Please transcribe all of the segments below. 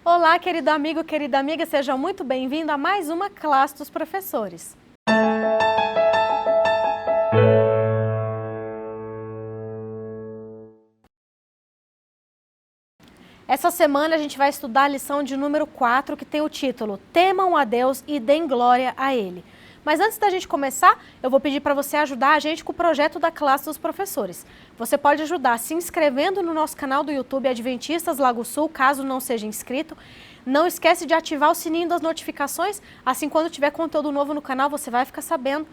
Olá, querido amigo, querida amiga, seja muito bem-vindo a mais uma classe dos professores. Essa semana a gente vai estudar a lição de número 4, que tem o título Temam a Deus e deem glória a Ele. Mas antes da gente começar, eu vou pedir para você ajudar a gente com o projeto da classe dos professores. Você pode ajudar se inscrevendo no nosso canal do YouTube Adventistas Lago Sul, caso não seja inscrito. Não esquece de ativar o sininho das notificações, assim quando tiver conteúdo novo no canal você vai ficar sabendo.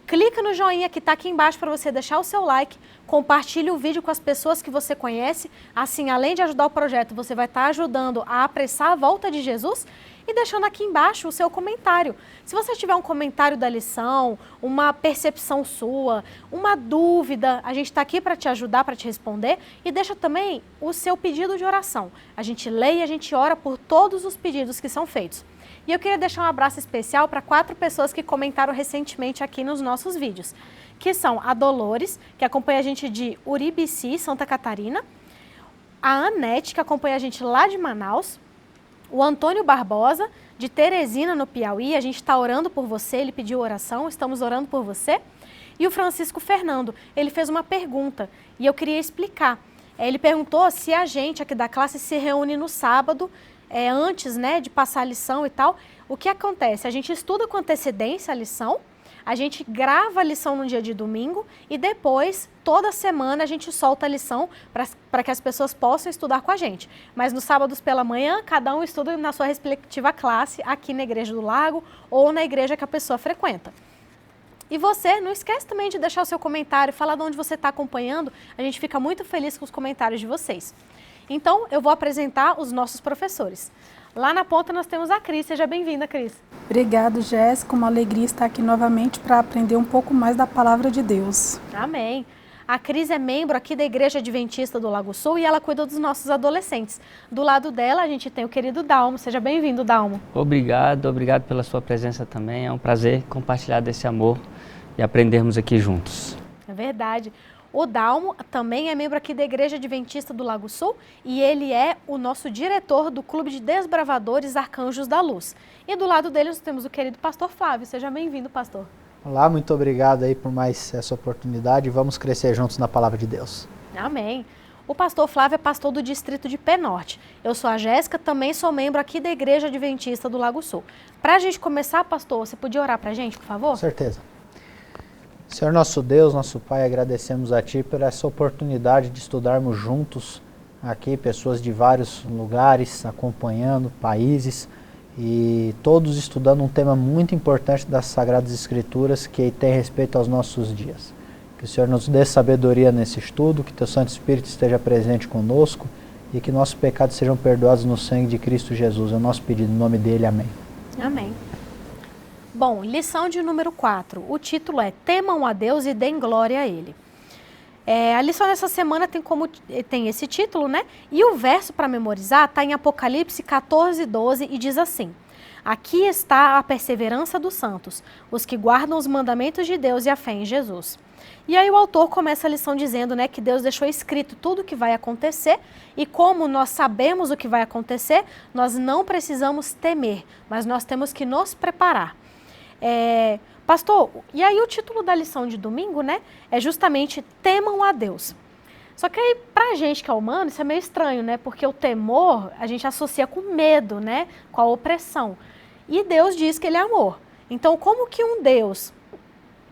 Clica no joinha que está aqui embaixo para você deixar o seu like, compartilhe o vídeo com as pessoas que você conhece, assim além de ajudar o projeto, você vai estar ajudando a apressar a volta de Jesus e deixando aqui embaixo o seu comentário. Se você tiver um comentário da lição, uma percepção sua, uma dúvida, a gente está aqui para te ajudar, para te responder e deixa também o seu pedido de oração. A gente lê e a gente ora por todos os pedidos que são feitos. E eu queria deixar um abraço especial para 4 pessoas que comentaram recentemente aqui nos nossos vídeos, que são a Dolores, que acompanha a gente de Uribici, Santa Catarina, a Anete, que acompanha a gente lá de Manaus, o Antônio Barbosa, de Teresina, no Piauí, a gente está orando por você, ele pediu oração, estamos orando por você, e o Francisco Fernando, ele fez uma pergunta e eu queria explicar. Ele perguntou se a gente aqui da classe se reúne no sábado, antes, né, de passar a lição e tal. O que acontece? A gente estuda com antecedência a lição, a gente grava a lição no dia de domingo e depois, toda semana, a gente solta a lição para que as pessoas possam estudar com a gente. Mas nos sábados pela manhã, cada um estuda na sua respectiva classe, aqui na Igreja do Lago ou na igreja que a pessoa frequenta. E você, não esquece também de deixar o seu comentário, falar de onde você está acompanhando, a gente fica muito feliz com os comentários de vocês. Então, eu vou apresentar os nossos professores. Lá na ponta nós temos a Cris. Seja bem-vinda, Cris. Obrigado, Jéssica. Uma alegria estar aqui novamente para aprender um pouco mais da Palavra de Deus. Amém. A Cris é membro aqui da Igreja Adventista do Lago Sul e ela cuida dos nossos adolescentes. Do lado dela, a gente tem o querido Dalmo. Seja bem-vindo, Dalmo. Obrigado pela sua presença também. É um prazer compartilhar desse amor e aprendermos aqui juntos. É verdade. O Dalmo também é membro aqui da Igreja Adventista do Lago Sul e ele é o nosso diretor do Clube de Desbravadores Arcanjos da Luz. E do lado dele nós temos o querido pastor Flávio. Seja bem-vindo, pastor. Olá, muito obrigado aí por mais essa oportunidade. Vamos crescer juntos na Palavra de Deus. Amém. O pastor Flávio é pastor do distrito de Penorte. Eu sou a Jéssica, também sou membro aqui da Igreja Adventista do Lago Sul. Para a gente começar, pastor, você podia orar para a gente, por favor? Com certeza. Senhor nosso Deus, nosso Pai, agradecemos a Ti por essa oportunidade de estudarmos juntos aqui, pessoas de vários lugares, acompanhando países e todos estudando um tema muito importante das Sagradas Escrituras que tem respeito aos nossos dias. Que o Senhor nos dê sabedoria nesse estudo, que Teu Santo Espírito esteja presente conosco e que nossos pecados sejam perdoados no sangue de Cristo Jesus. É o nosso pedido, em nome dele, amém. Amém. Bom, lição de número 4. O título é Temam a Deus e deem glória a Ele. A lição dessa semana tem esse título, né? E o verso para memorizar está em Apocalipse 14:12 e diz assim: Aqui está a perseverança dos santos, os que guardam os mandamentos de Deus e a fé em Jesus. E aí o autor começa a lição dizendo, né, que Deus deixou escrito tudo o que vai acontecer e como nós sabemos o que vai acontecer, nós não precisamos temer, mas nós temos que nos preparar. Pastor, e aí o título da lição de domingo, né, é justamente Temam a Deus. Só que aí, pra gente que é humano, isso é meio estranho, né, porque o temor a gente associa com medo, né, com a opressão. E Deus diz que Ele é amor. Então, como que um Deus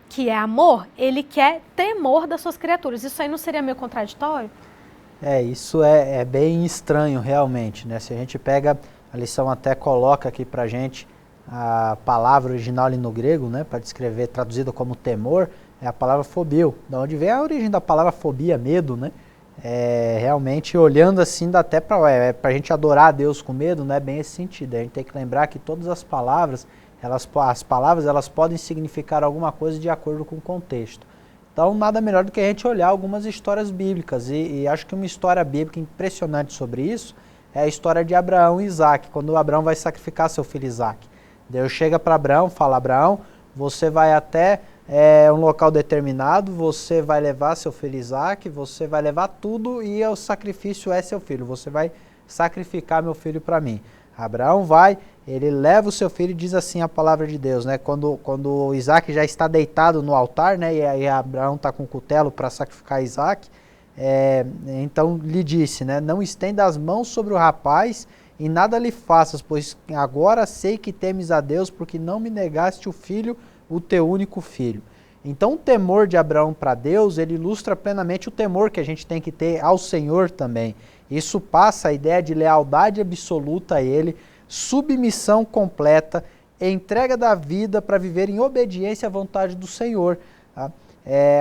que é amor, Ele quer temor das suas criaturas? Isso aí não seria meio contraditório? Isso é bem estranho realmente, né? Se a gente pega, a lição até coloca aqui pra gente a palavra original ali no grego, né, para descrever, traduzida como temor, é a palavra fobio. Da onde vem a origem da palavra fobia, medo, né? Realmente, olhando assim, dá até para a gente adorar a Deus com medo, não é bem esse sentido. A gente tem que lembrar que todas as palavras, elas podem significar alguma coisa de acordo com o contexto. Então, nada melhor do que a gente olhar algumas histórias bíblicas. E acho que uma história bíblica impressionante sobre isso é a história de Abraão e Isaac, quando Abraão vai sacrificar seu filho Isaac. Deus chega para Abraão, fala: Abraão, você vai até um local determinado, você vai levar seu filho Isaac, você vai levar tudo e o sacrifício é seu filho, você vai sacrificar meu filho para mim. Abraão vai, ele leva o seu filho e diz assim a palavra de Deus, né? Quando Isaac já está deitado no altar, né? E aí Abraão está com o cutelo para sacrificar Isaac, então lhe disse, né? Não estenda as mãos sobre o rapaz e nada lhe faças, pois agora sei que temes a Deus, porque não me negaste o filho, o teu único filho. Então o temor de Abraão para Deus, ele ilustra plenamente o temor que a gente tem que ter ao Senhor também. Isso passa a ideia de lealdade absoluta a Ele, submissão completa, entrega da vida para viver em obediência à vontade do Senhor. Tá?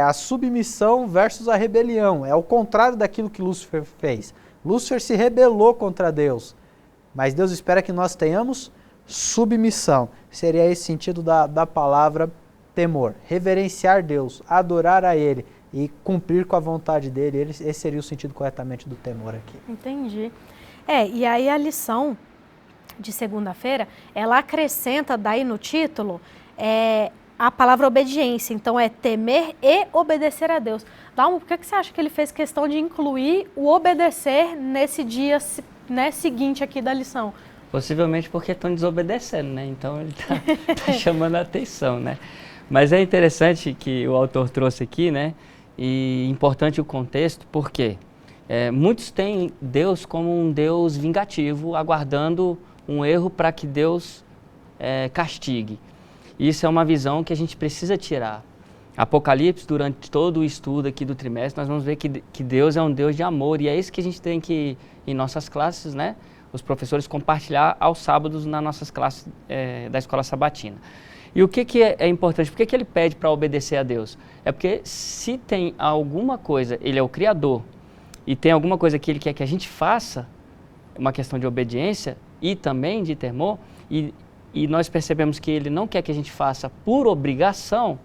A submissão versus a rebelião, é o contrário daquilo que Lúcifer fez. Lúcifer se rebelou contra Deus, mas Deus espera que nós tenhamos submissão. Seria esse sentido da palavra temor, reverenciar Deus, adorar a Ele e cumprir com a vontade dele. Esse seria o sentido corretamente do temor aqui. Entendi. E aí a lição de segunda-feira, ela acrescenta daí no título a palavra obediência. Então é temer e obedecer a Deus. Dalmo, por que você acha que ele fez questão de incluir o obedecer nesse dia, né, seguinte aqui da lição? Possivelmente porque estão desobedecendo, né? Então ele está chamando a atenção, né? Mas é interessante que o autor trouxe aqui, né? E importante o contexto, porque muitos têm Deus como um Deus vingativo, aguardando um erro para que Deus castigue. Isso é uma visão que a gente precisa tirar. Apocalipse, durante todo o estudo aqui do trimestre, nós vamos ver que Deus é um Deus de amor, e é isso que a gente tem que, em nossas classes, né, os professores compartilhar aos sábados nas nossas classes da escola sabatina. E o que é importante? Por que ele pede para obedecer a Deus? É porque se tem alguma coisa, ele é o Criador, e tem alguma coisa que ele quer que a gente faça, uma questão de obediência e também de temor, e nós percebemos que ele não quer que a gente faça por obrigação,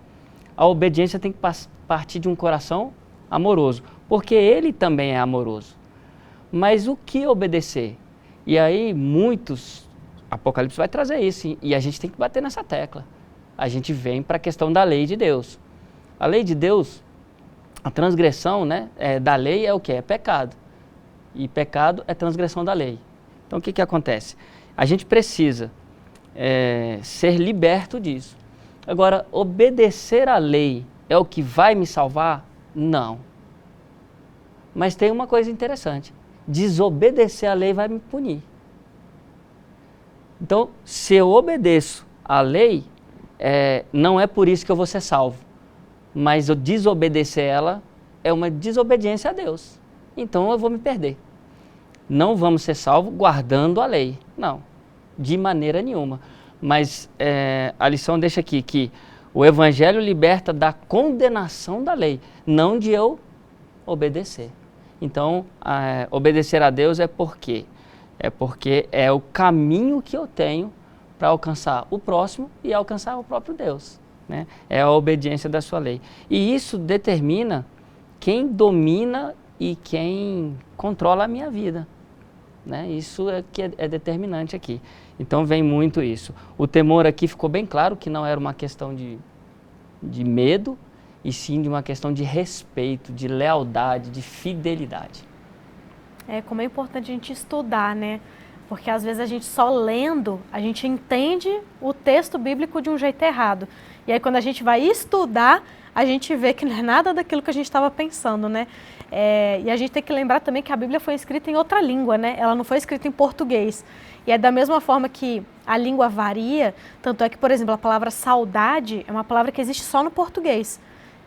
a obediência tem que partir de um coração amoroso, porque ele também é amoroso. Mas o que obedecer? E aí Apocalipse vai trazer isso, e a gente tem que bater nessa tecla. A gente vem para a questão da lei de Deus. A lei de Deus, a transgressão, né, da lei é o quê? É pecado. E pecado é transgressão da lei. Então o que acontece? A gente precisa ser liberto disso. Agora, obedecer à lei é o que vai me salvar? Não. Mas tem uma coisa interessante. Desobedecer à lei vai me punir. Então, se eu obedeço à lei, não é por isso que eu vou ser salvo. Mas eu desobedecer ela é uma desobediência a Deus. Então eu vou me perder. Não vamos ser salvos guardando a lei. Não, de maneira nenhuma. Mas a lição deixa aqui que o Evangelho liberta da condenação da lei, não de eu obedecer. Então, obedecer a Deus é porque é o caminho que eu tenho para alcançar o próximo e alcançar o próprio Deus, né? É a obediência da sua lei. E isso determina quem domina e quem controla a minha vida, né? Isso é que é determinante aqui. Então vem muito isso. O temor aqui ficou bem claro que não era uma questão de medo, e sim de uma questão de respeito, de lealdade, de fidelidade. Como é importante a gente estudar, né? Porque às vezes a gente só lendo, a gente entende o texto bíblico de um jeito errado. E aí quando a gente vai estudar, a gente vê que não é nada daquilo que a gente estava pensando, né? E a gente tem que lembrar também que a Bíblia foi escrita em outra língua, né? Ela não foi escrita em português. E é da mesma forma que a língua varia, tanto é que, por exemplo, a palavra saudade é uma palavra que existe só no português.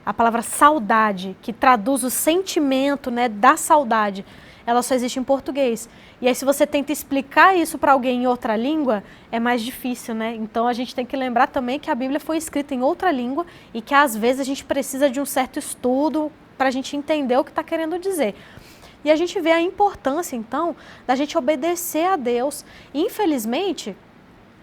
A palavra saudade, que traduz o sentimento, né, da saudade, ela só existe em português. E aí se você tenta explicar isso para alguém em outra língua, é mais difícil, né? Então a gente tem que lembrar também que a Bíblia foi escrita em outra língua e que às vezes a gente precisa de um certo estudo para a gente entender o que está querendo dizer. E a gente vê a importância, então, da gente obedecer a Deus. E, infelizmente,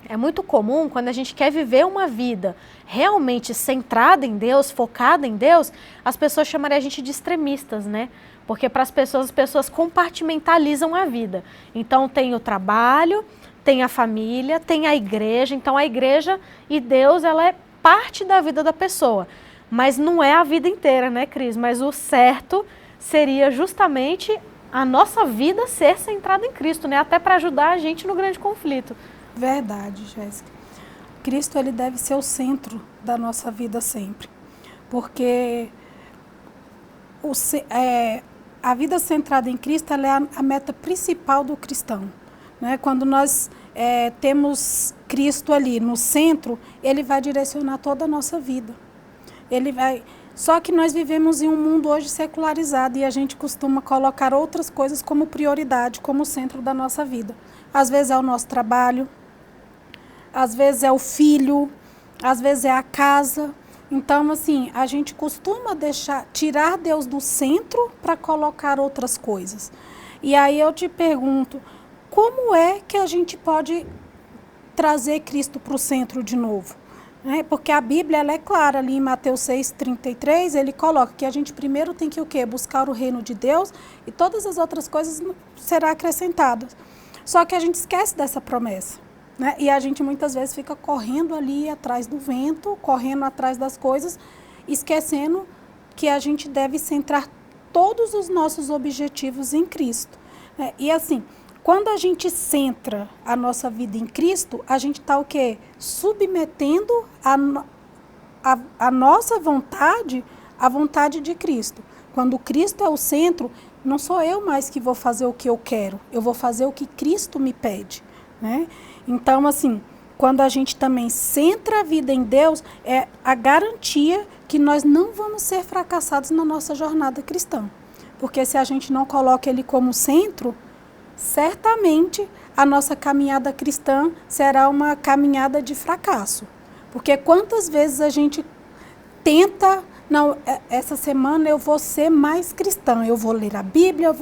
é muito comum quando a gente quer viver uma vida realmente centrada em Deus, focada em Deus, as pessoas chamarem a gente de extremistas, né? Porque para as pessoas compartimentalizam a vida. Então tem o trabalho, tem a família, tem a igreja. Então a igreja e Deus, ela é parte da vida da pessoa. Mas não é a vida inteira, né, Cris? Mas o certo seria justamente a nossa vida ser centrada em Cristo, né? Até para ajudar a gente no grande conflito. Verdade, Jéssica. Cristo, ele deve ser o centro da nossa vida sempre. Porque a vida centrada em Cristo, ela é a meta principal do cristão, né? Quando nós temos Cristo ali no centro, ele vai direcionar toda a nossa vida. Só que nós vivemos em um mundo hoje secularizado e a gente costuma colocar outras coisas como prioridade, como centro da nossa vida. Às vezes é o nosso trabalho, às vezes é o filho, às vezes é a casa. Então, assim, a gente costuma tirar Deus do centro para colocar outras coisas. E aí eu te pergunto, como é que a gente pode trazer Cristo para o centro de novo? Porque a Bíblia, ela é clara ali em Mateus 6,33, ele coloca que a gente primeiro tem que o quê? Buscar o reino de Deus e todas as outras coisas serão acrescentadas. Só que a gente esquece dessa promessa, né? E a gente muitas vezes fica correndo ali atrás do vento, correndo atrás das coisas, esquecendo que a gente deve centrar todos os nossos objetivos em Cristo, né? E assim, quando a gente centra a nossa vida em Cristo, a gente está o quê? Submetendo a nossa vontade à vontade de Cristo. Quando Cristo é o centro, não sou eu mais que vou fazer o que eu quero, eu vou fazer o que Cristo me pede, né? Então, assim, quando a gente também centra a vida em Deus, é a garantia que nós não vamos ser fracassados na nossa jornada cristã. Porque se a gente não coloca Ele como centro, certamente a nossa caminhada cristã será uma caminhada de fracasso. Porque quantas vezes a gente tenta, não, essa semana eu vou ser mais cristã, eu vou ler a Bíblia,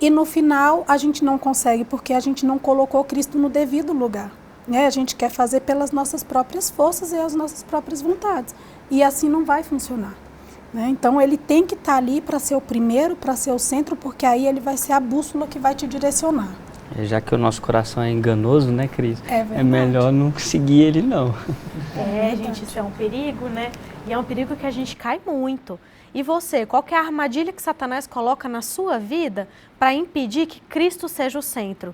e no final a gente não consegue, porque a gente não colocou Cristo no devido lugar, né? A gente quer fazer pelas nossas próprias forças e as nossas próprias vontades, e assim não vai funcionar, né? Então ele tem que estar ali para ser o primeiro, para ser o centro, porque aí ele vai ser a bússola que vai te direcionar. Já que o nosso coração é enganoso, né, Cris? É melhor não seguir ele, não. Gente, isso é um perigo, né? E é um perigo que a gente cai muito. E você, qual que é a armadilha que Satanás coloca na sua vida para impedir que Cristo seja o centro?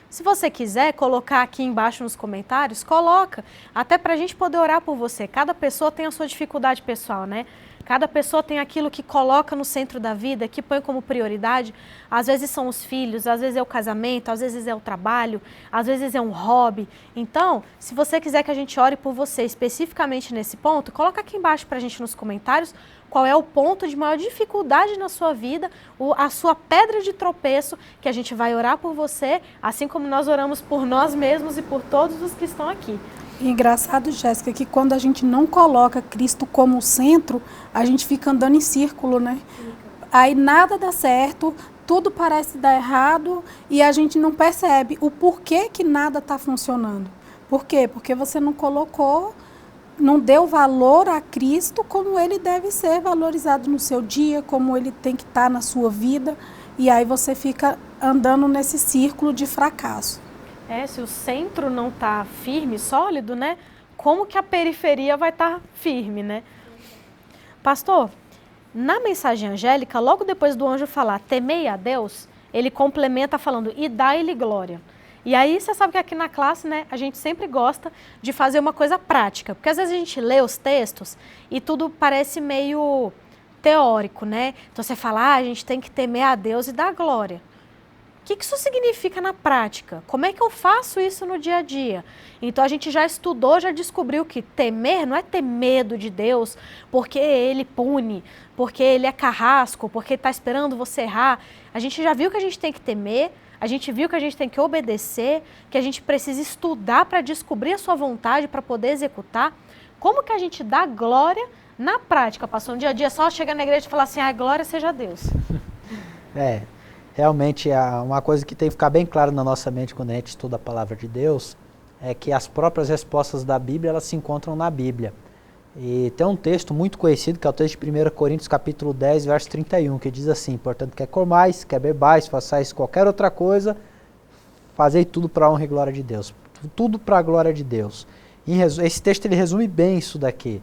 Se você quiser colocar aqui embaixo nos comentários, coloca, até para a gente poder orar por você. Cada pessoa tem a sua dificuldade pessoal, né? Cada pessoa tem aquilo que coloca no centro da vida, que põe como prioridade. Às vezes são os filhos, às vezes é o casamento, às vezes é o trabalho, às vezes é um hobby. Então, se você quiser que a gente ore por você especificamente nesse ponto, coloca aqui embaixo para a gente nos comentários qual é o ponto de maior dificuldade na sua vida, a sua pedra de tropeço, que a gente vai orar por você, assim como nós oramos por nós mesmos e por todos os que estão aqui. E engraçado, Jéssica, que quando a gente não coloca Cristo como centro, a gente fica andando em círculo, né? Aí nada dá certo, tudo parece dar errado e a gente não percebe o porquê que nada está funcionando. Por quê? Porque você não colocou, não deu valor a Cristo como ele deve ser valorizado no seu dia, como ele tem que estar na sua vida, e aí você fica andando nesse círculo de fracasso. Se o centro não está firme, sólido, né? Como que a periferia vai estar firme, né? Pastor, na mensagem angélica, logo depois do anjo falar, temei a Deus, ele complementa falando, e dai-lhe glória. E aí você sabe que aqui na classe, né, a gente sempre gosta de fazer uma coisa prática, porque às vezes a gente lê os textos e tudo parece meio teórico, né? Então você fala, a gente tem que temer a Deus e dar glória. O que isso significa na prática? Como é que eu faço isso no dia a dia? Então a gente já estudou, já descobriu que temer não é ter medo de Deus porque ele pune, porque ele é carrasco, porque está esperando você errar. A gente já viu que a gente tem que temer, a gente viu que a gente tem que obedecer, que a gente precisa estudar para descobrir a sua vontade, para poder executar. Como que a gente dá glória na prática? Passou um dia a dia só chegar na igreja e falar assim, glória seja a Deus. Realmente, uma coisa que tem que ficar bem claro na nossa mente quando a gente estuda a palavra de Deus é que as próprias respostas da Bíblia, elas se encontram na Bíblia. E tem um texto muito conhecido, que é o texto de 1 Coríntios, capítulo 10, verso 31, que diz assim, portanto, quer comais, quer bebais, façais qualquer outra coisa, fazei tudo para a honra e glória de Deus. Tudo para a glória de Deus. Esse texto ele resume bem isso daqui.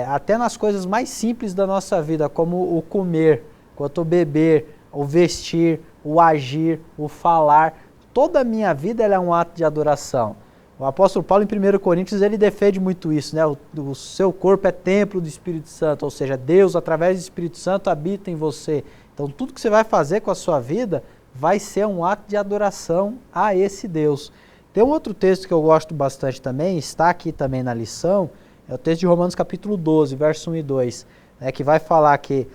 Até nas coisas mais simples da nossa vida, como o comer, quanto o beber, o vestir, o agir, o falar. Toda a minha vida ela é um ato de adoração. O apóstolo Paulo, em 1 Coríntios, ele defende muito isso, né? O seu corpo é templo do Espírito Santo, ou seja, Deus, através do Espírito Santo, habita em você. Então, tudo que você vai fazer com a sua vida vai ser um ato de adoração a esse Deus. Tem um outro texto que eu gosto bastante também, está aqui também na lição, é o texto de Romanos capítulo 12, verso 1 e 2, né, que vai falar que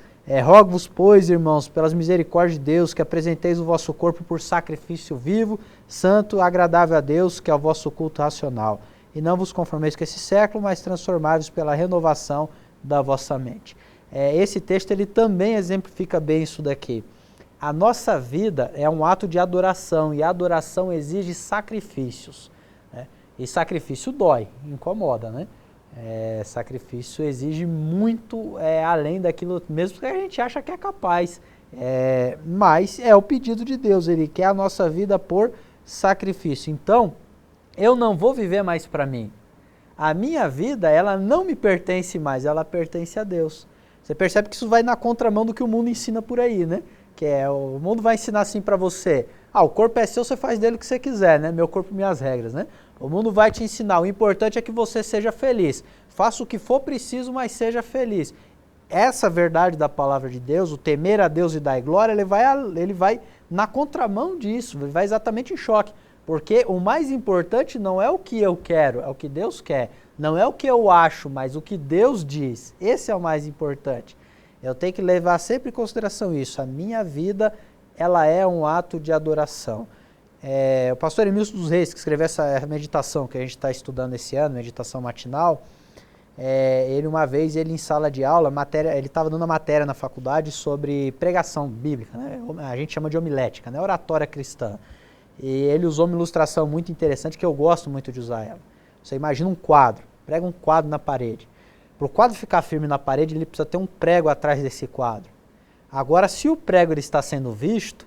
rogo-vos, pois, irmãos, pelas misericórdias de Deus, que apresenteis o vosso corpo por sacrifício vivo, santo, agradável a Deus, que é o vosso culto racional. E não vos conformeis com esse século, mas transformai-vos pela renovação da vossa mente. Esse texto ele também exemplifica bem isso daqui. A nossa vida é um ato de adoração, e a adoração exige sacrifícios, né? E sacrifício dói, incomoda, né? Sacrifício exige muito além daquilo mesmo que a gente acha que é capaz, mas é o pedido de Deus, Ele quer a nossa vida por sacrifício. Então, eu não vou viver mais para mim. A minha vida, ela não me pertence mais, ela pertence a Deus. Você percebe que isso vai na contramão do que o mundo ensina por aí, né? O mundo vai ensinar assim para você, o corpo é seu, você faz dele o que você quiser, né? Meu corpo, minhas regras, né? O mundo vai te ensinar, o importante é que você seja feliz. Faça o que for preciso, mas seja feliz. Essa verdade da palavra de Deus, o temer a Deus e dar glória, ele vai na contramão disso, ele vai exatamente em choque. Porque o mais importante não é o que eu quero, é o que Deus quer. Não é o que eu acho, mas o que Deus diz. Esse é o mais importante. Eu tenho que levar sempre em consideração isso. A minha vida, ela é um ato de adoração. O pastor Emílio dos Reis, que escreveu essa meditação que a gente está estudando esse ano, meditação matinal, ele uma vez, em sala de aula, ele estava dando uma matéria na faculdade sobre pregação bíblica, né? A gente chama de homilética, né? Oratória cristã. E ele usou uma ilustração muito interessante que eu gosto muito de usar ela. Você imagina um quadro, prega um quadro na parede. Para o quadro ficar firme na parede, ele precisa ter um prego atrás desse quadro. Agora, se o prego ele está sendo visto,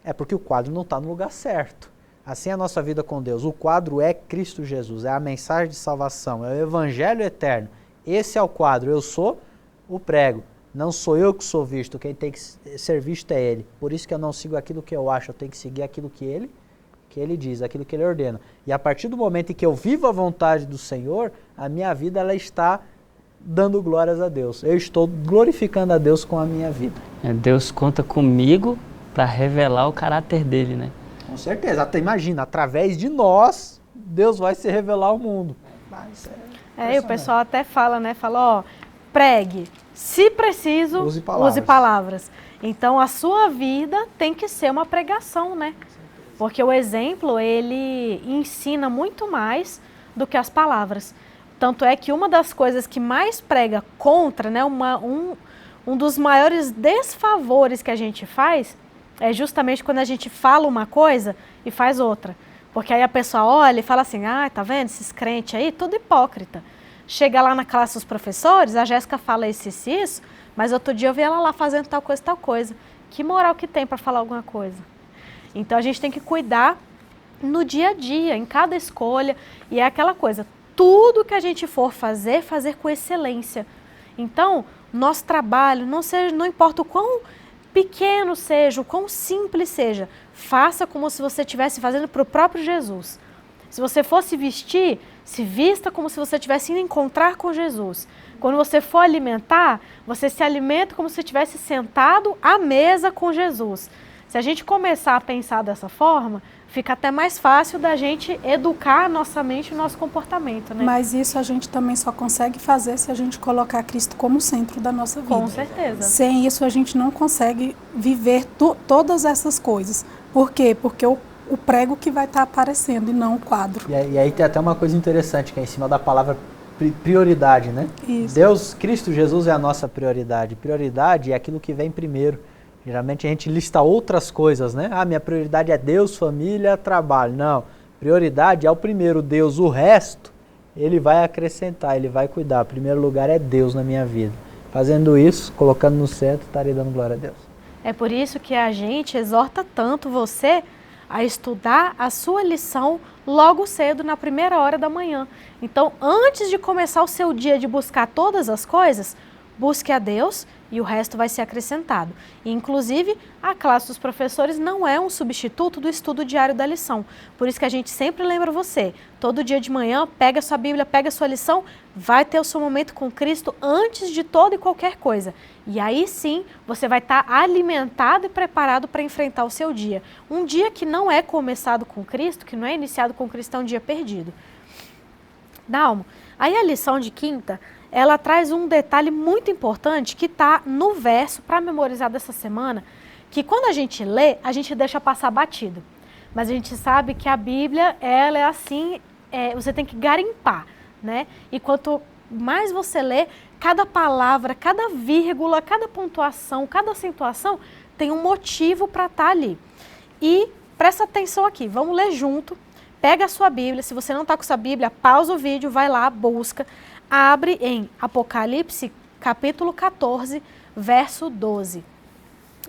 é porque o quadro não está no lugar certo. Assim é a nossa vida com Deus. O quadro é Cristo Jesus, é a mensagem de salvação, é o Evangelho eterno. Esse é o quadro, eu sou o prego. Não sou eu que sou visto, quem tem que ser visto é Ele. Por isso que eu não sigo aquilo que eu acho, eu tenho que seguir aquilo que Ele diz, aquilo que Ele ordena. E a partir do momento em que eu vivo a vontade do Senhor, a minha vida ela está dando glórias a Deus. Eu estou glorificando a Deus com a minha vida. Deus conta comigo para revelar o caráter dele, né? Com certeza. Até imagina, através de nós, Deus vai se revelar ao mundo. Mas e o pessoal até fala, né? Fala, pregue. Se preciso, use palavras. Então, a sua vida tem que ser uma pregação, né? Porque o exemplo, ele ensina muito mais do que as palavras. Tanto é que uma das coisas que mais prega contra, né, um dos maiores desfavores que a gente faz é justamente quando a gente fala uma coisa e faz outra. Porque aí a pessoa olha e fala assim, tá vendo esses crentes aí, tudo hipócrita. Chega lá na classe dos professores, a Jéssica fala isso, mas outro dia eu vi ela lá fazendo tal coisa. Que moral que tem para falar alguma coisa? Então a gente tem que cuidar no dia a dia, em cada escolha, e é aquela coisa, tudo que a gente for fazer com excelência. Então, nosso trabalho, não importa o quão pequeno seja, o quão simples seja, faça como se você estivesse fazendo para o próprio Jesus. Se você fosse vestir, se vista como se você estivesse indo encontrar com Jesus. Quando você for alimentar, você se alimenta como se estivesse sentado à mesa com Jesus. Se a gente começar a pensar dessa forma, fica até mais fácil da gente educar a nossa mente e o nosso comportamento, né? Mas isso a gente também só consegue fazer se a gente colocar Cristo como centro da nossa vida. Com certeza. Sem isso a gente não consegue viver todas essas coisas. Por quê? Porque o prego que vai estar aparecendo e não o quadro. E aí tem até uma coisa interessante que é em cima da palavra prioridade, né? Isso. Deus, Cristo Jesus é a nossa prioridade. Prioridade é aquilo que vem primeiro. Geralmente a gente lista outras coisas, né? Minha prioridade é Deus, família, trabalho. Não, prioridade é o primeiro Deus, o resto Ele vai acrescentar, Ele vai cuidar. O primeiro lugar é Deus na minha vida. Fazendo isso, colocando no centro, estarei dando glória a Deus. É por isso que a gente exorta tanto você a estudar a sua lição logo cedo, na primeira hora da manhã. Então, antes de começar o seu dia de buscar todas as coisas, busque a Deus e o resto vai ser acrescentado. E, inclusive, a classe dos professores não é um substituto do estudo diário da lição. Por isso que a gente sempre lembra você, todo dia de manhã, pega a sua Bíblia, pega a sua lição, vai ter o seu momento com Cristo antes de toda e qualquer coisa. E aí sim, você vai estar alimentado e preparado para enfrentar o seu dia. Um dia que não é começado com Cristo, que não é iniciado com Cristo, é um dia perdido. Dalmo, aí a lição de quinta, ela traz um detalhe muito importante que está no verso para memorizar dessa semana, que quando a gente lê, a gente deixa passar batido. Mas a gente sabe que a Bíblia, ela é assim, você tem que garimpar, né? E quanto mais você lê, cada palavra, cada vírgula, cada pontuação, cada acentuação tem um motivo para estar ali. E presta atenção aqui, vamos ler junto. Pega a sua Bíblia, se você não está com sua Bíblia, pausa o vídeo, vai lá, busca. Abre em Apocalipse, capítulo 14, verso 12.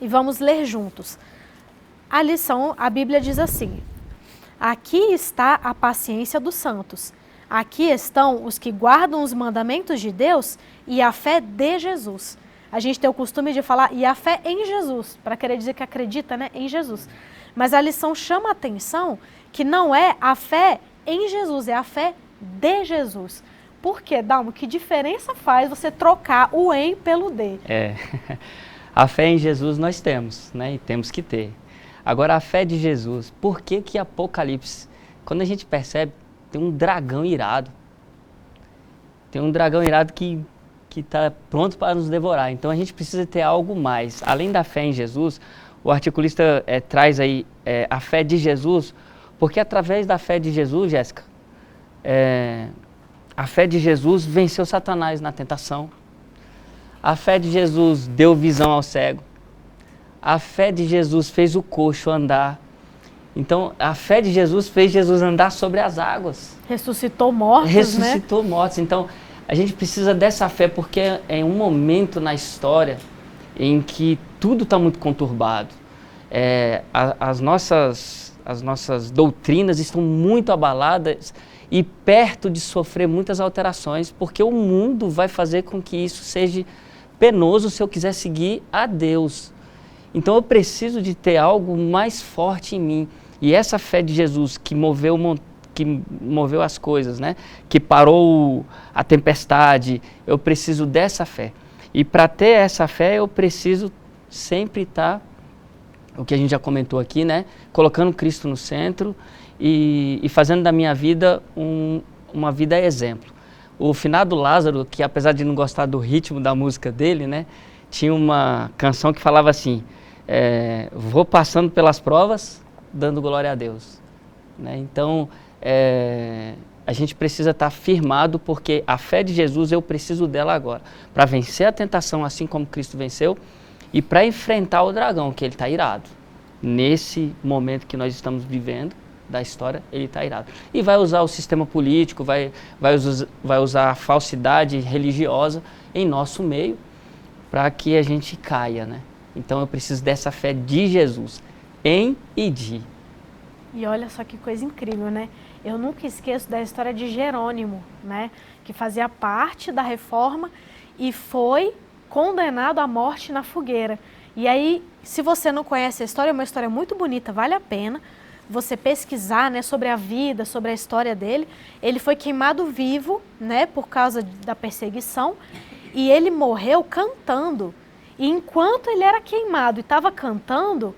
E vamos ler juntos. A lição, a Bíblia diz assim: aqui está a paciência dos santos. Aqui estão os que guardam os mandamentos de Deus e a fé de Jesus. A gente tem o costume de falar e a fé em Jesus, para querer dizer que acredita, né, em Jesus. Mas a lição chama a atenção que não é a fé em Jesus, é a fé de Jesus. Por quê, Dalmo? Que diferença faz você trocar o em pelo de? A fé em Jesus nós temos, né? E temos que ter. Agora, a fé de Jesus, por que que Apocalipse, quando a gente percebe, tem um dragão irado. Tem um dragão irado que está pronto para nos devorar. Então, a gente precisa ter algo mais. Além da fé em Jesus, o articulista traz aí a fé de Jesus, porque através da fé de Jesus, Jéssica, a fé de Jesus venceu Satanás na tentação. A fé de Jesus deu visão ao cego. A fé de Jesus fez o coxo andar. Então, a fé de Jesus fez Jesus andar sobre as águas. Ressuscitou mortos, Ressuscitou mortos. Então, a gente precisa dessa fé porque é um momento na história em que tudo está muito conturbado. As nossas doutrinas estão muito abaladas e perto de sofrer muitas alterações, porque o mundo vai fazer com que isso seja penoso se eu quiser seguir a Deus. Então eu preciso de ter algo mais forte em mim. E essa fé de Jesus que moveu as coisas, né? Que parou a tempestade, eu preciso dessa fé. E para ter essa fé eu preciso sempre estar, o que a gente já comentou aqui, né? Colocando Cristo no centro e fazendo da minha vida uma vida exemplo. O finado Lázaro, que apesar de não gostar do ritmo da música dele, né? Tinha uma canção que falava assim, vou passando pelas provas, dando glória a Deus. Né? Então, a gente precisa estar firmado, porque a fé de Jesus, eu preciso dela agora, para vencer a tentação assim como Cristo venceu, e para enfrentar o dragão, que ele está irado. Nesse momento que nós estamos vivendo da história, ele está irado. E vai usar o sistema político, vai usar a falsidade religiosa em nosso meio, para que a gente caia, né? Então eu preciso dessa fé de Jesus, em e de. E olha só que coisa incrível, né? Eu nunca esqueço da história de Jerônimo, né? Que fazia parte da reforma e foi condenado à morte na fogueira. E aí, se você não conhece a história, é uma história muito bonita, vale a pena você pesquisar, né, sobre a vida, sobre a história dele. Ele foi queimado vivo, né, por causa da perseguição, e ele morreu cantando. E enquanto ele era queimado e estava cantando,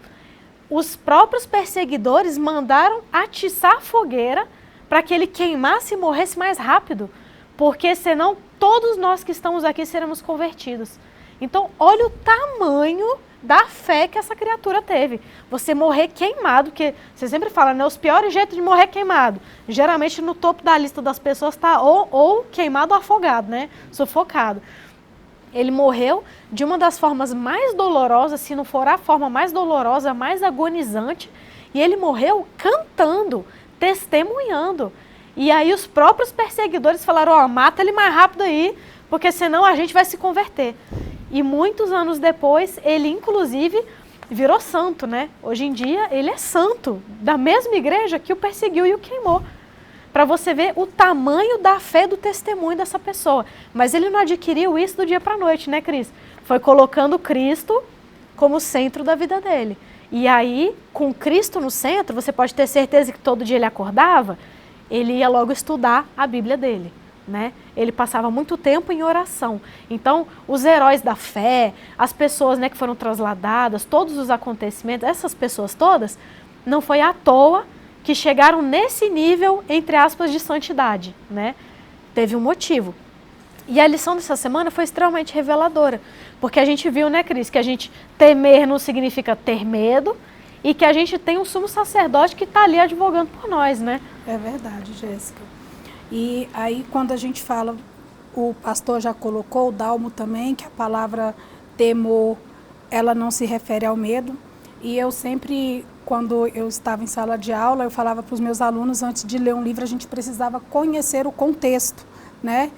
os próprios perseguidores mandaram atiçar a fogueira para que ele queimasse e morresse mais rápido, porque senão todos nós que estamos aqui seremos convertidos. Então, olha o tamanho da fé que essa criatura teve. Você morrer queimado, que você sempre fala, né, os piores jeitos de morrer queimado. Geralmente no topo da lista das pessoas está ou queimado ou afogado, né, sufocado. Ele morreu de uma das formas mais dolorosas, se não for a forma mais dolorosa, mais agonizante, e ele morreu cantando, testemunhando. E aí os próprios perseguidores falaram, ó, mata ele mais rápido aí, porque senão a gente vai se converter. E muitos anos depois, ele inclusive virou santo, né? Hoje em dia ele é santo, da mesma igreja que o perseguiu e o queimou. para você ver o tamanho da fé do testemunho dessa pessoa. Mas ele não adquiriu isso do dia para a noite, né, Cris? Foi colocando Cristo como centro da vida dele. E aí, com Cristo no centro, você pode ter certeza que todo dia ele acordava, ele ia logo estudar a Bíblia dele, né? Ele passava muito tempo em oração. Então, os heróis da fé, as pessoas, né, que foram transladadas, todos os acontecimentos, essas pessoas todas, não foi à toa que chegaram nesse nível, entre aspas, de santidade, né? Teve um motivo. E a lição dessa semana foi extremamente reveladora, porque a gente viu, né, Cris, que a gente temer não significa ter medo e que a gente tem um sumo sacerdote que está ali advogando por nós, né? É verdade, Jéssica. E aí, quando a gente fala, o pastor já colocou, o Dalmo também, que a palavra temor, ela não se refere ao medo. E eu sempre, quando eu estava em sala de aula, eu falava para os meus alunos, antes de ler um livro, a gente precisava conhecer o contexto, né?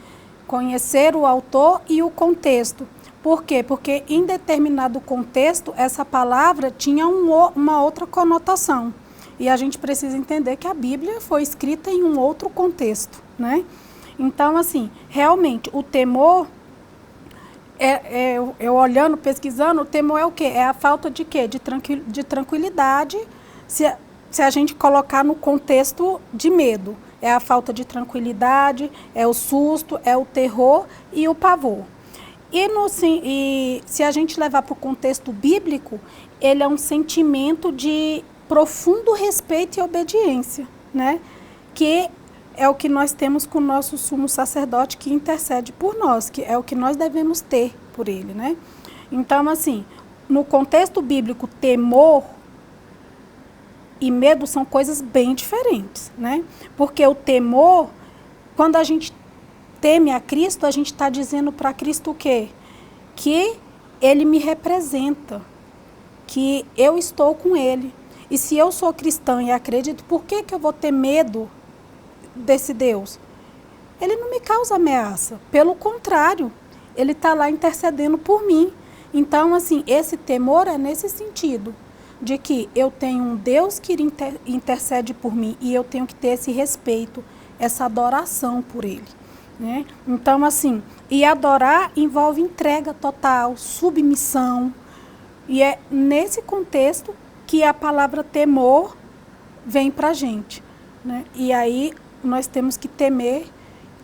Conhecer o autor e o contexto. Por quê? Porque em determinado contexto, essa palavra tinha uma outra conotação. E a gente precisa entender que a Bíblia foi escrita em um outro contexto, né? Então, assim, realmente, o temor, eu olhando, pesquisando, o temor é o quê? É a falta de quê? De tranquilidade, se a gente colocar no contexto de medo. É a falta de tranquilidade, é o susto, é o terror e o pavor. E se a gente levar para o contexto bíblico, ele é um sentimento de profundo respeito e obediência, né? Que é o que nós temos com o nosso sumo sacerdote que intercede por nós, que é o que nós devemos ter por ele, né? Então, assim, no contexto bíblico, temor e medo são coisas bem diferentes, né? Porque o temor, quando a gente teme a Cristo, a gente está dizendo para Cristo o quê? Que ele me representa, que eu estou com ele. E se eu sou cristã e acredito, por que eu vou ter medo desse Deus? Ele não me causa ameaça, pelo contrário, ele está lá intercedendo por mim. Então, assim, esse temor é nesse sentido, de que eu tenho um Deus que intercede por mim e eu tenho que ter esse respeito, essa adoração por ele, né? Então, assim, e adorar envolve entrega total, submissão, e é nesse contexto que a palavra temor vem para a gente, né? E aí nós temos que temer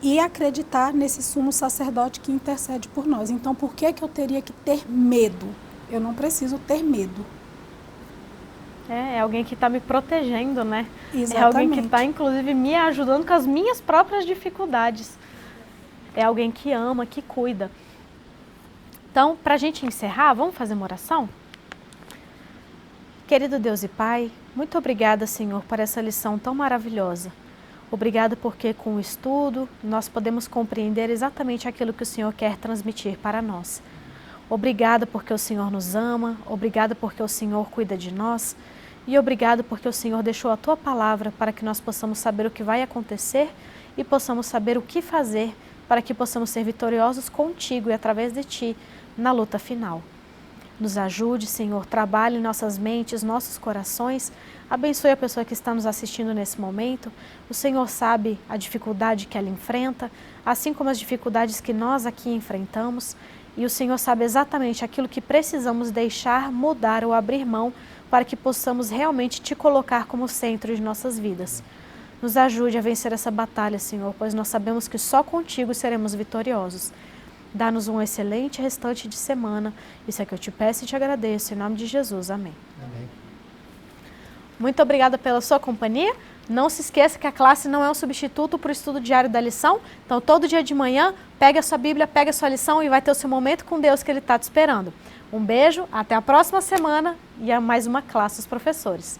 e acreditar nesse sumo sacerdote que intercede por nós. Então, por que eu teria que ter medo? Eu não preciso ter medo. É alguém que está me protegendo, né? Exatamente. É alguém que está, inclusive, me ajudando com as minhas próprias dificuldades. É alguém que ama, que cuida. Então, para a gente encerrar, vamos fazer uma oração? Querido Deus e Pai, muito obrigada, Senhor, por essa lição tão maravilhosa. Obrigada porque com o estudo nós podemos compreender exatamente aquilo que o Senhor quer transmitir para nós. Obrigada porque o Senhor nos ama, obrigada porque o Senhor cuida de nós e obrigada porque o Senhor deixou a Tua palavra para que nós possamos saber o que vai acontecer e possamos saber o que fazer para que possamos ser vitoriosos contigo e através de Ti na luta final. Nos ajude, Senhor, trabalhe em nossas mentes, nossos corações, abençoe a pessoa que está nos assistindo nesse momento. O Senhor sabe a dificuldade que ela enfrenta, assim como as dificuldades que nós aqui enfrentamos, e o Senhor sabe exatamente aquilo que precisamos deixar, mudar ou abrir mão para que possamos realmente Te colocar como centro de nossas vidas. Nos ajude a vencer essa batalha, Senhor, pois nós sabemos que só contigo seremos vitoriosos. Dá-nos um excelente restante de semana. Isso é que eu te peço e te agradeço. Em nome de Jesus. Amém. Amém. Muito obrigada pela sua companhia. Não se esqueça que a classe não é um substituto para o estudo diário da lição. Então, todo dia de manhã, pega a sua Bíblia, pega a sua lição e vai ter o seu momento com Deus que Ele está te esperando. Um beijo, até a próxima semana e a mais uma classe dos professores.